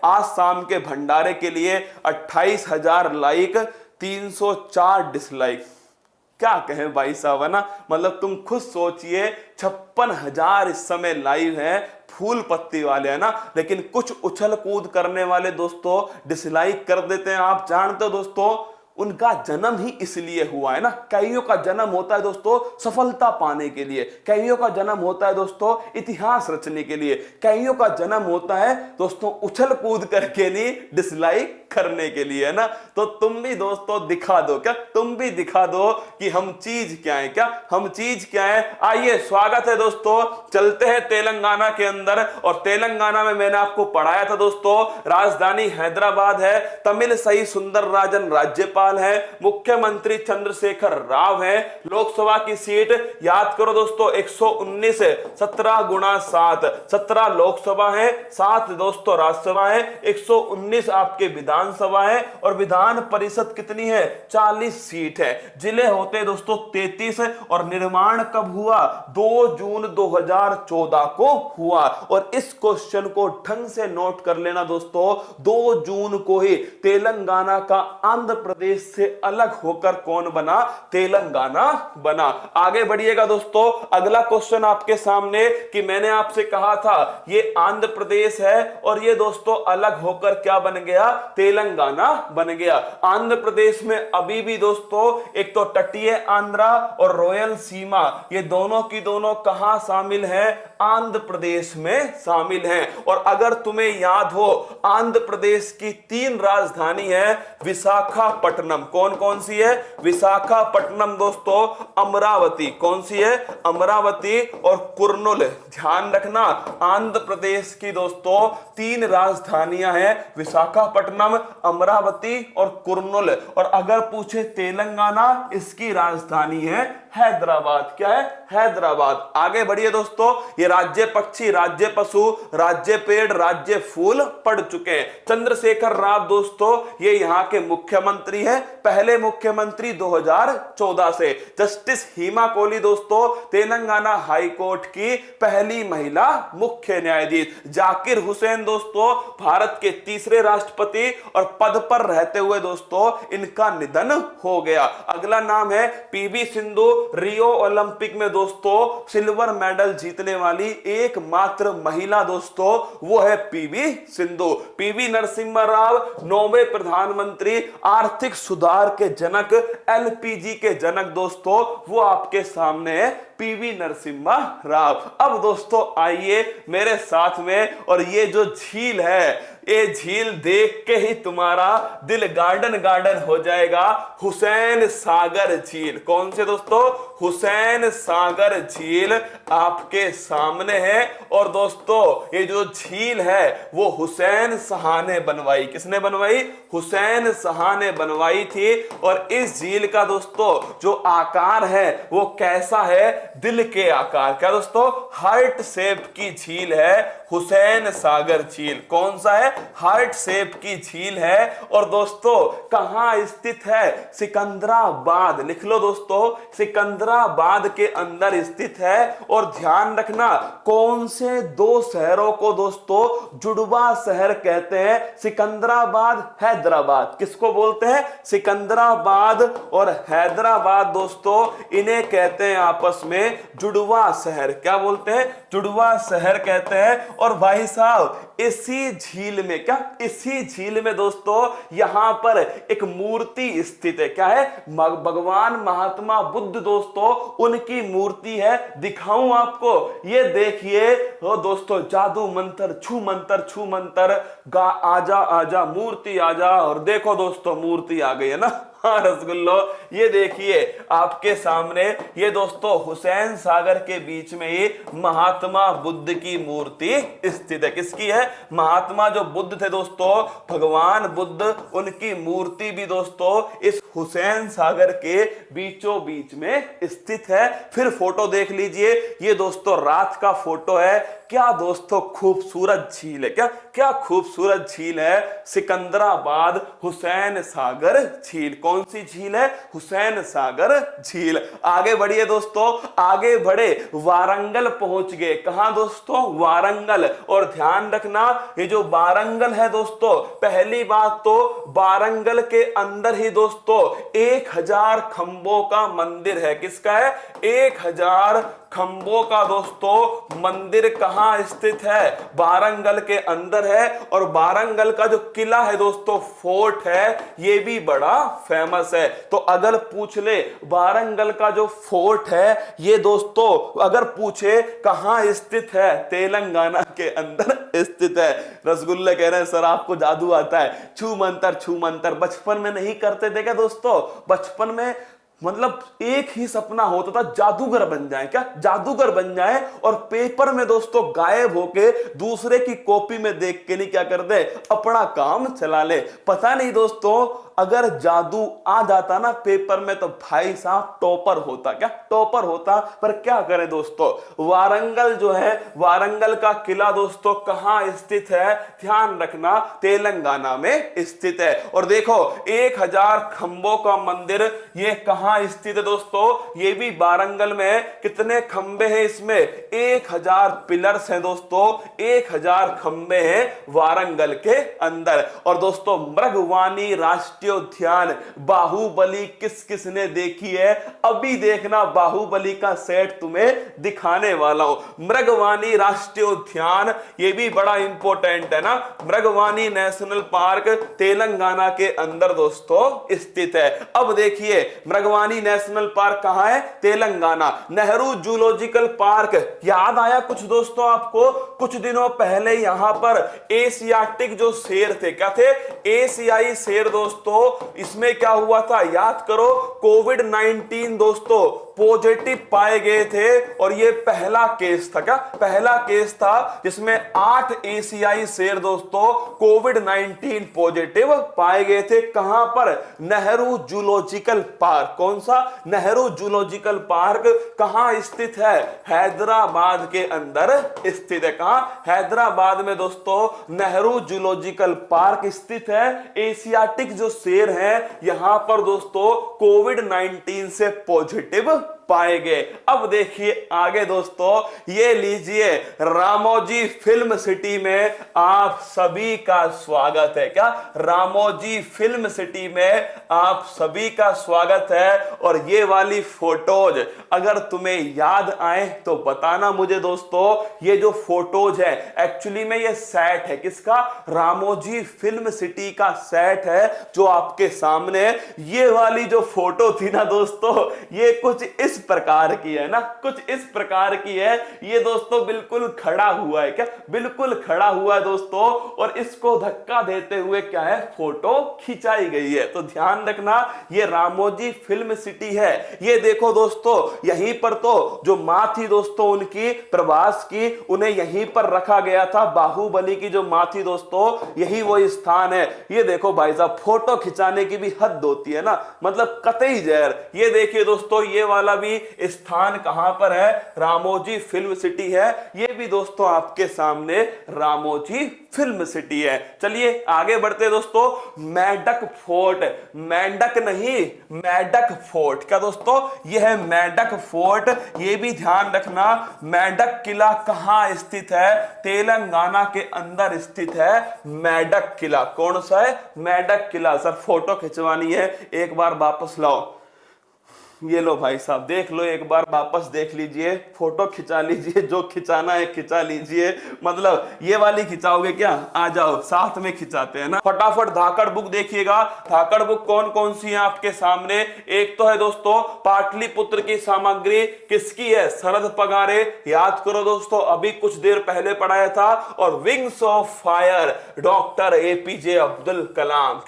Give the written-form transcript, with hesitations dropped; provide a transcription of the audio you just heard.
आज शाम के भंडारे के लिए 28,000 लाइक, 304 डिसलाइक। क्या कहें भाई साहब, है ना। मतलब तुम खुद सोचिए, 56,000 इस समय लाइव है, फूल पत्ती वाले, है ना। लेकिन कुछ उछल कूद करने वाले दोस्तों डिसलाइक कर देते हैं। आप जानते हो दोस्तों, उनका जन्म ही इसलिए हुआ है ना। कईयों का जन्म होता है दोस्तों सफलता पाने के लिए, कईयों का जन्म होता है दोस्तों इतिहास रचने के लिए, कईयों का जन्म होता है दोस्तों उछल कूद करके लिए, डिसलाइक करने के लिए, है ना। तो तुम भी दोस्तों दिखा दो, क्या तुम भी दिखा दो कि हम चीज क्या है, क्या हम चीज क्या है। आइए, स्वागत है दोस्तों, चलते हैं तेलंगाना के अंदर। और तेलंगाना में मैंने आपको पढ़ाया था दोस्तों, राजधानी हैदराबाद है, तमिलसाई सुंदरराजन राज्यपाल है, मुख्यमंत्री चंद्रशेखर राव है, लोकसभा की सीट याद करो दोस्तों 119 है, 17 गुणा 7, 17 लोकसभा है, 7 दोस्तों राज्यसभा है, 119 आपके विधानसभा है, और विधान परिषद कितनी है, 40 सीट है। जिले होते हैं दोस्तों 33, और निर्माण कब हुआ, 2 जून 2014 को हुआ। और इस क्वेश्चन को ढंग से नोट कर लेना दोस्तों, 2 जून को ही तेलंगाना का आंध्र प्रदेश से अलग होकर कौन बना, तेलंगाना बना। आगे बढ़िएगा दोस्तों, अगला क्वेश्चन आपके सामने कि मैंने आपसे कहा था ये आंध्र प्रदेश है और ये दोस्तों अलग होकर क्या बन गया, तेलंगाना बन गया। आंध्र प्रदेश में अभी भी दोस्तों एक तो तटीय आंध्रा और रॉयल सीमा, ये दोनों की दोनों कहां शामिल है, आंध्र प्रदेश में शामिल हैं। और अगर तुम्हें याद हो, आंध्र प्रदेश की 3 राजधानी है, विशाखापट्टनम, कौन कौन सी है, विशाखापट्टनम दोस्तों, अमरावती, कौन सी है, अमरावती, और कुर्नूल। ध्यान रखना, आंध्र प्रदेश की दोस्तों 3 राजधानियां हैं, विशाखापट्टनम, अमरावती और कुर्नूल। और अगर पूछे तेलंगाना, इसकी राजधानी है हैदराबाद। क्या है, हैदराबाद। आगे बढ़िए दोस्तों, ये राज्य पक्षी, राज्य पशु, राज्य पेड़, राज्य फूल पढ़ चुके हैं। चंद्रशेखर राव दोस्तों ये यहाँ के मुख्यमंत्री है, पहले मुख्यमंत्री 2014 से। जस्टिस हेमा कोहली दोस्तों तेलंगाना हाई कोर्ट की पहली महिला मुख्य न्यायाधीश। जाकिर हुसैन दोस्तों भारत के 3रे राष्ट्रपति, और पद पर रहते हुए दोस्तों इनका निधन हो गया। अगला नाम है पीवी सिंधु, रियो ओलंपिक में दोस्तों सिल्वर मेडल जीतने वाली एकमात्र महिला दोस्तों वो है पीवी सिंधु। पीवी नरसिम्हा राव 9वें प्रधानमंत्री, आर्थिक सुधार के जनक, एलपीजी के जनक दोस्तों वो आपके सामने है पीवी नरसिम्हा राव। अब दोस्तों आइए मेरे साथ में, और ये जो झील है, ये झील देख के ही तुम्हारा दिल गार्डन गार्डन हो जाएगा। हुसैन सागर झील, कौन से दोस्तों, हुसैन सागर झील आपके सामने है। और दोस्तों ये जो झील है वो हुसैन शाह ने बनवाई। किसने बनवाई, हुसैन शाह ने बनवाई थी। और इस झील का दोस्तों जो आकार है वो कैसा है, दिल के आकार। क्या दोस्तों, हार्ट शेप की झील है हुसैन सागर झील। कौन सा है, हार्ट शेप की झील है। और दोस्तों कहां स्थित है, सिकंदराबाद, लिख लो दोस्तों, सिकंदराबाद के अंदर स्थित है। और ध्यान रखना, कौन से 2 शहरों को दोस्तों जुड़वा शहर कहते हैं, सिकंदराबाद, हैदराबाद। किसको बोलते हैं, सिकंदराबाद और हैदराबाद दोस्तों इन्हें कहते हैं आपस में जुड़वा शहर। क्या बोलते हैं, जुड़वा शहर कहते हैं। और भाई साहब इसी झील में, क्या इसी झील में दोस्तों यहां पर एक मूर्ति स्थित है। क्या है, भगवान महात्मा बुद्ध दोस्तों उनकी मूर्ति है। दिखाऊं आपको, ये देखिए दोस्तों, जादू मंत्र, छू मंत्र, छू मंत्र, आजा आजा मूर्ति आजा। और देखो दोस्तों मूर्ति आ गई है ना, हाँ रसगुल्लो, ये देखिए आपके सामने, ये दोस्तों हुसैन सागर के बीच में ही महात्मा बुद्ध की मूर्ति स्थित है। किसकी है, महात्मा जो बुद्ध थे दोस्तों, भगवान बुद्ध, उनकी मूर्ति भी दोस्तों इस हुसैन सागर के बीचों बीच में स्थित है। फिर फोटो देख लीजिए, ये दोस्तों रात का फोटो है, क्या दोस्तों खूबसूरत झील है, क्या क्या खूबसूरत झील है, सिकंदराबाद हुसैन सागर झील। कौन सी झील है? हुसैन सागर झील। आगे बढ़िए दोस्तों, आगे बढ़े, वारंगल पहुंच गए। कहां दोस्तों? वारंगल। और ध्यान रखना, ये जो वारंगल है दोस्तों, पहली बात तो वारंगल के अंदर ही दोस्तों 1000 खंभों का मंदिर है। किसका है? 1000 खंभों का दोस्तों मंदिर कहां स्थित है? वारंगल के अंदर है। और वारंगल का जो किला है दोस्तों, फोर्ट है, ये भी बड़ा फेमस है। तो अगर पूछ ले वारंगल का जो फोर्ट है, ये दोस्तों अगर पूछे कहां स्थित है, तेलंगाना के अंदर स्थित है। रसगुल्ले कह रहे हैं सर आपको जादू आता है, छू मंतर बचपन में नहीं करते थे क्या दोस्तों? बचपन में मतलब एक ही सपना होता था, जादूगर बन जाए। क्या? जादूगर बन जाए और पेपर में दोस्तों गायब होके दूसरे की कॉपी में देख के नहीं क्या कर दे, अपना काम चला ले। पता नहीं दोस्तों, अगर जादू आ जाता ना पेपर में तो भाई साहब टॉपर होता। क्या? टॉपर होता। पर क्या करें दोस्तों, वारंगल जो है, वारंगल का किला दोस्तों कहां स्थित है? ध्यान रखना, तेलंगाना में स्थित है। और देखो 1000 खंभों का मंदिर, ये कहां स्थित है दोस्तों? ये भी वारंगल में। कितने खंबे हैं इसमें? 1000 पिलर्स हैं दोस्तों, 1000 खंबे हैं वारंगल के अंदर। और दोस्तों मृगवानी राष्ट्रीय उद्यान, बाहुबली किस किस ने देखी है? अभी देखना, बाहुबली का सेट तुम्हें दिखाने वाला हूं। मृगवानी राष्ट्रीय उद्यान, ये भी बड़ा इंपॉर्टेंट है ना। मृगवानी नेशनल पार्क तेलंगाना के अंदर दोस्तों स्थित है। अब देखिए मृगवानी नेशनल पार्क कहां है? तेलंगाना। नेहरू जूलॉजिकल पार्क, याद आया कुछ दोस्तों आपको? कुछ दिनों पहले यहां पर एशियाटिक जो शेर थे, क्या थे? एशियाई शेर दोस्तों। इसमें क्या हुआ था याद करो? कोविड-19 दोस्तों पॉजिटिव पाए गए थे। और ये पहला केस था। क्या? पहला केस था जिसमें 8 एशियाई शेर दोस्तों कोविड-19 पॉजिटिव पाए गए थे। कहां पर? Nehru zoological park. कौन सा? नेहरू जूलॉजिकल पार्क कहां स्थित है? हैदराबाद के अंदर स्थित है। कहां? हैदराबाद में दोस्तों नेहरू जूलॉजिकल पार्क स्थित है। एशियाटिक जो शेर हैं यहां पर दोस्तों कोविड-19 से पॉजिटिव पाए गए। अब देखिए आगे दोस्तों, ये लीजिए रामोजी फिल्म सिटी में आप सभी का स्वागत है। क्या? रामोजी फिल्म सिटी में आप सभी का स्वागत है। और ये वाली फोटोज अगर तुम्हें याद आए तो बताना मुझे दोस्तों। ये जो फोटोज है एक्चुअली में ये सेट है। किसका? रामोजी फिल्म सिटी का सेट है जो आपके सामने। ये वाली जो फोटो थी ना दोस्तों, ये कुछ इस प्रकार की है ना, कुछ इस प्रकार की है। ये दोस्तों बिल्कुल खड़ा हुआ है। क्या? बिल्कुल खड़ा हुआ है दोस्तों। और इसको धक्का देते हुए क्या है? फोटो खिंचाई गई है। तो ध्यान रखना, ये रामोजी फिल्म सिटी है। ये देखो दोस्तों, यहीं पर तो जो मां थी दोस्तों उनकी प्रभास की, उन्हें यहीं पर रखा गया था। बाहुबली की जो मां थी दोस्तों, यही वो स्थान है। ये देखो भाई साहब, फोटो खिंचाने की भी हद होती है ना, मतलब कतई जहर। ये देखिए दोस्तों, ये वाला भी स्थान कहां पर है? रामोजी फिल्म सिटी है। ये भी दोस्तों आपके सामने रामोजी फिल्म सिटी है। चलिए आगे बढ़ते दोस्तों। मेंढक फोर्ट, मेंढक नहीं मेंढक फोर्ट। क्या दोस्तों? यह है मेंढक फोर्ट। ये भी ध्यान रखना, मेंढक किला कहां स्थित है? तेलंगाना के अंदर स्थित है मेंढक किला। कौन सा है? मेंढक किला। सर फोटो खिंचवानी है, एक बार वापस लाओ। ये लो भाई साहब, देख लो, एक बार वापस देख लीजिए, फोटो खिंचा लीजिए, जो खिंचाना है खिंचा लीजिए। मतलब ये वाली खिंचाओगे क्या? आ जाओ साथ में खिंचाते हैं ना। फटाफट धाकड़ बुक देखिएगा। धाकड़ बुक कौन कौन सी है आपके सामने? एक तो है दोस्तों पाटलिपुत्र की सामग्री, किसकी है? शरद पगारे, याद करो दोस्तों, अभी कुछ देर पहले पढ़ाया था। और wings of fire, doctor APJ Abdul Kalam.